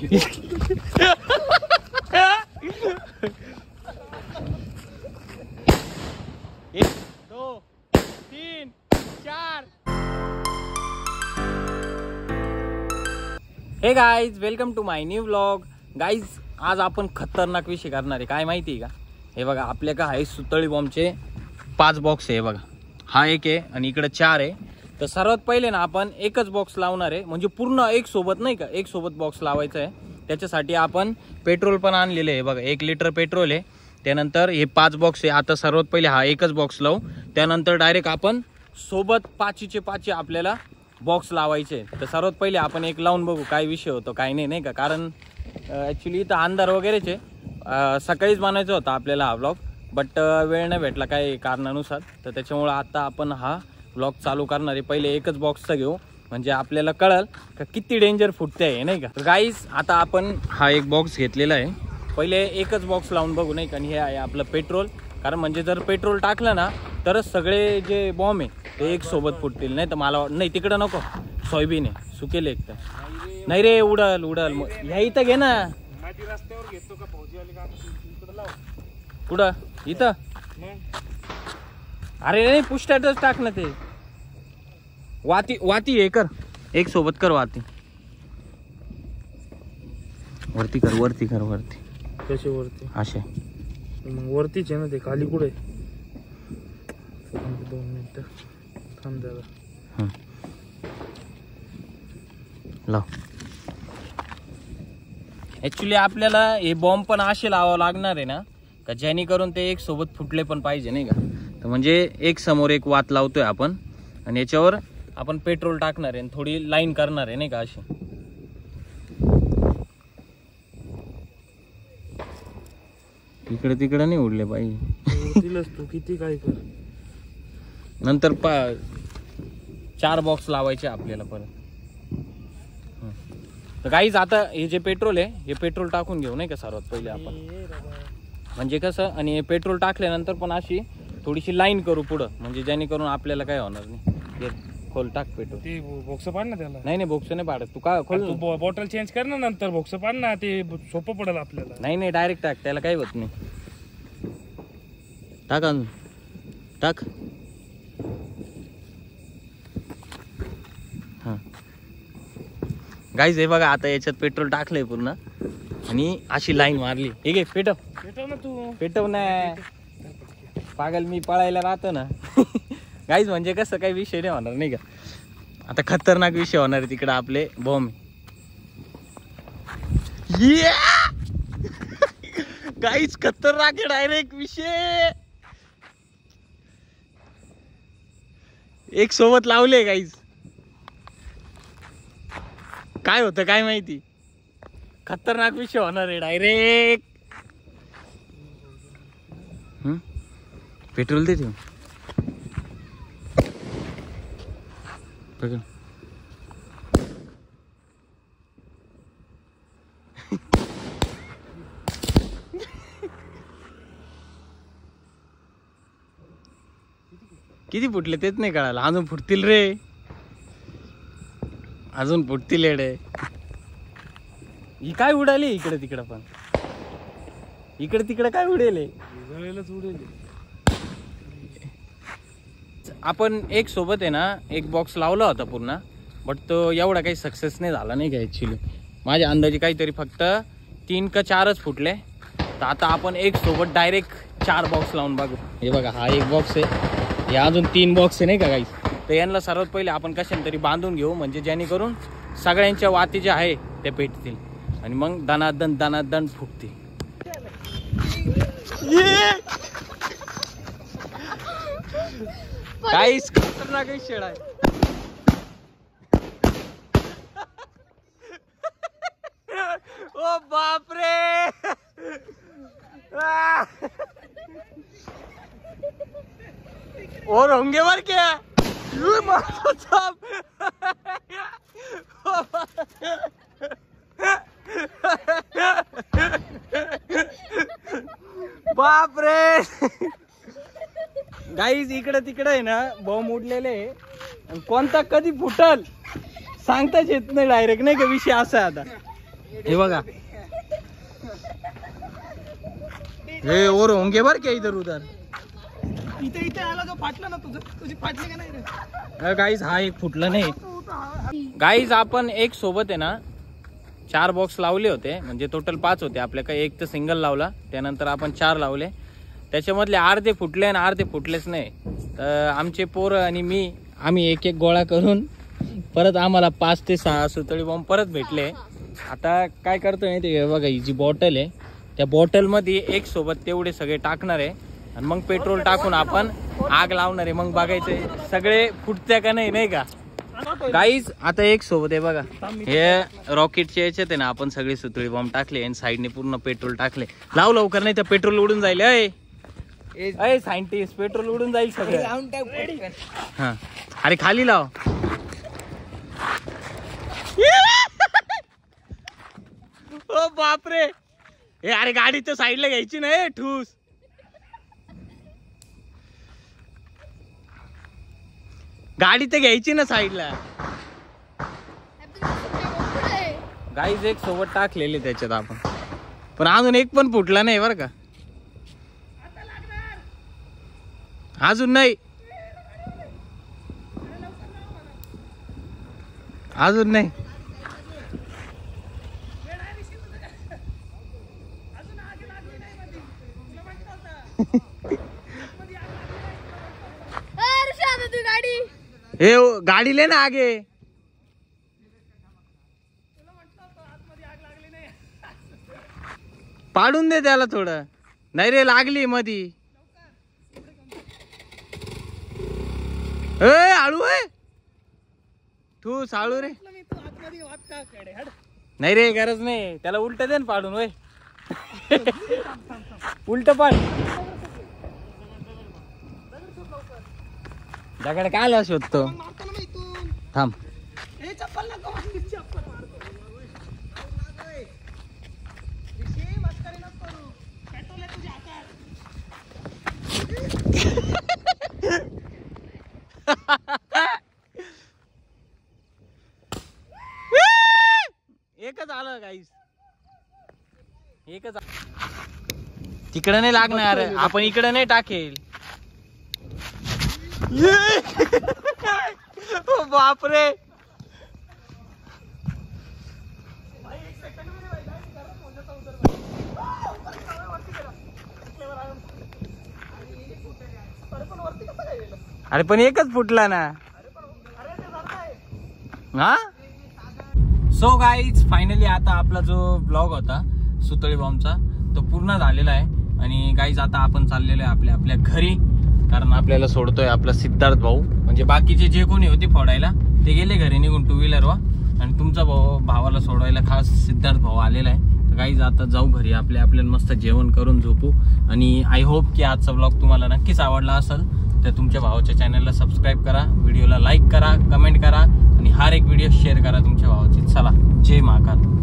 1 2 3 4. Hey guys, welcome to my new vlog. Guys, आज आपण खतरनाक विषय करणार आहे. काय माहिती आहे का? हे बघा, आपल्या का आहे सुतळी बॉम्बचे 5 बॉक्स आहे. बघा, हा एक आहे आणि इकडे 4 आहे. तर सर्वात पहिले ना आपण एकच बॉक्स लावणार आहे, म्हणजे पूर्ण एक सोबत नाही का, एक सोबत बॉक्स लावायचा आहे. त्याच्यासाठी आपण पेट्रोल पण आणलेलं आहे. बघा, 1 लिटर पेट्रोल आहे. त्यानंतर हे 5 बॉक्स आहे. आता सर्वात पहिले हा एकच बॉक्स लावू, त्यानंतर डायरेक्ट आपण सोबत 5चे 5 आपल्याला बॉक्स लावायचे. तर सर्वात पहिले आपण एक लावून बघू काय विषय होतो काय नाही, नाही का. कारण ॲक्च्युली इथं अंधार वगैरेचे सकाळीच बनायचं होतं आपल्याला हा व्लॉग, बट वेळ नाही भेटला काही कारणानुसार. तर त्याच्यामुळं आता आपण हा व्लॉग चालू करणार आहे. पहिले एकच बॉक्सचा घेऊ, म्हणजे आपल्याला कळल का किती डेंजर फुटते आहे, नाही का. गाईज, आता आपण हा एक बॉक्स घेतलेला आहे. पहिले एकच बॉक्स लावून बघू, नाही का. आणि हे आहे आपलं पेट्रोल. कारण म्हणजे जर पेट्रोल टाकलं ना तरच सगळे जे बॉम्ब आहे ते एक सोबत फुटतील. नाही तर मला नाही, तिकडं नको, सोयाबीन आहे सुकेल एक तर. नाही रे, उडल उडल. ह्या इथं घे ना. रस्त्यावर घेतो का फौजीवाले का इकडे लाव. कुठं? इथं? अरे नाही, पुष्टातच टाक ना ते. वाती वाती हे कर, एक सोबत कर वाती. वरती कर, वरती कर, वरती. कसे वरती? असे मग वरतीच आहे ना ते, खाली कुठे? 2 मिनिटं थांब जरा. लाव. ऍक्च्युली आपल्याला हे बॉम्ब पण असे लावावं लागणार आहे ना, का जेणेकरून ते एक सोबत फुटले पण पाहिजे, नाही का. तर म्हणजे एक समोर एक वात लावतोय आपण आणि याच्यावर आपण पेट्रोल टाकणार आहे आणि थोडी लाईन करणार आहे, नाही का. अशी इकडे तिकडे नाही उडले पाहिजे. तू किती काय कर. नंतर 4 बॉक्स लावायचे आपल्याला परत. तर गाईज, आता हे जे पेट्रोल आहे हे पेट्रोल टाकून घेऊ, नाही का सर्वात पहिले आपण. म्हणजे कसं, आणि पेट्रोल टाकल्यानंतर पण अशी थोडीशी लाईन करू पुढं, म्हणजे जेणेकरून आपल्याला काय होणार नाही. खोल टाक पेट्रोल. ते बॉक्स पाड ना त्याला. नाही नाही, बॉक्स नाही पाडत. तू का खोल, तू बॉटल चेंज कर ना नंतर. बॉक्स पाड ना, ते सोपं पडेल आपल्याला. नाही नाही, डायरेक्ट टाक, त्याला काही होत नाही. टाक अजून टाक. हा गाईज, हे बघा, आता याच्यात पेट्रोल टाकलंय पूर्ण आणि अशी लाईन मारली. हे घे, पेटव. पेटव ना तू. पेटव ना पागल, मी पळायला राहतो ना. गाईज, म्हणजे कसं काही विषय नाही होणार, नाही का. आता खतरनाक विषय होणार आहे तिकडे आपले बॉम्ब. गाईज, खतरनाक आहे डायरेक्ट विषय. एक सोबत लावले गाईज. काय होतं काय माहिती, खतरनाक विषय होणार आहे डायरेक्ट. पेट्रोल दे. किती फुटले तेच नाही कळालं. अजून फुटतील रे, अजून फुटतील येडे. ही काय उडाली इकडे तिकडे, पण इकडे तिकडे काय उडेल. आपण एक सोबत आहे ना एक बॉक्स लावला होता पूर्ण, बट तो एवढा काही सक्सेस नाही झाला, नाही का. ॲक्च्युली माझ्या अंदाजे काहीतरी फक्त 3 का 4च फुटले. तर आता आपण एक सोबत डायरेक्ट 4 बॉक्स लावून बघू. हे बघा, हा एक बॉक्स आहे, हे अजून 3 बॉक्स आहे, नाही का गाईस. तर यांना सर्वात पहिले आपण कशाने तरी बांधून घेऊ, म्हणजे जेणेकरून सगळ्यांच्या वाती ज्या आहे त्या पेटतील आणि मग दनादन दनादन फुटतील. गाईस, खतरनाक शेड आहे. ओ बापरे. और होंगे वर क्या. बाप रे. गाईज, इकडे तिकडे आहे ना बॉम्ब उडलेले. कोणता कधी फुटल सांगताच येत नाही डायरेक्ट, नाही का. विषय असा आहे आता. हे बघा हे और होंगे बर क्या इधर उधर इथे आला जो फाटला ना तुझी फाटली का नाही रे गाईज हा एक फुटला नाही गाईज आपण एक सोबत आहे ना 4 बॉक्स लावले होते म्हणजे टोटल 5 होते आपल्याकडे एक तर सिंगल लावला त्यानंतर आपण 4 लावले त्याच्यामधले अर्धे फुटले आणि अर्धे फुटलेच नाही तर आमचे पोरं आणि मी आम्ही एक एक गोळा करून परत आम्हाला 5 ते 6 सुतळी बॉम्ब परत भेटले आता काय करतोय ते बघा ही जी बॉटल आहे त्या बॉटलमध्ये एक सोबत तेवढे सगळे टाकणार आहे आणि मग पेट्रोल टाकून आपण आग लावणार आहे मग बघायचं सगळे फुटत्या का नाही का गाईज आता एक सोबत आहे बघा हे रॉकेटच्या याच्यात आहे ना आपण सगळे सुतळी बॉम्ब टाकले आणि साईडने पूर्ण पेट्रोल टाकले लाव लवकर नाही तर पेट्रोल उडून जाईल अय सायंटिस्ट पेट्रोल उडून जाईल सगळं हा अरे खाली लाव ओ बापरे हे अरे गाडी तर साईडला घ्यायची नाही ठूस गाडी तर घ्यायची ना साईडला गाईज एक सोबत टाकलेले त्याच्यात आपण पण अजून एक पण फुटला नाही बरं का अजून नाही अजून नाही हे गाडी ले ना आगे पाडून दे त्याला थोडं नाही रे लागली मधी आळू आहे तू साळू रे नाही रे गरज नाही त्याला उलट दे ना पाडून वय उलट पाड त्याकडे काय आला शोधतो थांब एकच आलं गाईस एकच तिकडे नाही लागणार आपण इकडे नाही टाकेल बापरे अरे पण एकच फुटला ना हा सो गाईज फायनली आता आपला जो ब्लॉग होता सुतळी बॉम्बचा तो पूर्ण झालेला आहे आणि गाईज आता आपण चाललेलो आहे आपल्या घरी कारण आपल्याला सोडतोय आपला सिद्धार्थ भाऊ म्हणजे बाकीचे जे कोणी होते फोडायला ते गेले घरी निघून 2 व्हीलरवर आणि तुमचा भावाला सोडवायला खास सिद्धार्थ भाऊ आलेला आहे तर गाईज आता जाऊ घरी आपल्याला मस्त जेवण करून झोपू आणि आय होप की आजचा ब्लॉग तुम्हाला नक्कीच आवडला असेल तर तुमच्या भावाच्या चॅनलला सबस्क्राईब करा व्हिडिओला लाईक करा कमेंट करा आणि हर एक व्हिडिओ शेअर करा तुमच्या भावाची चला जय महाकाल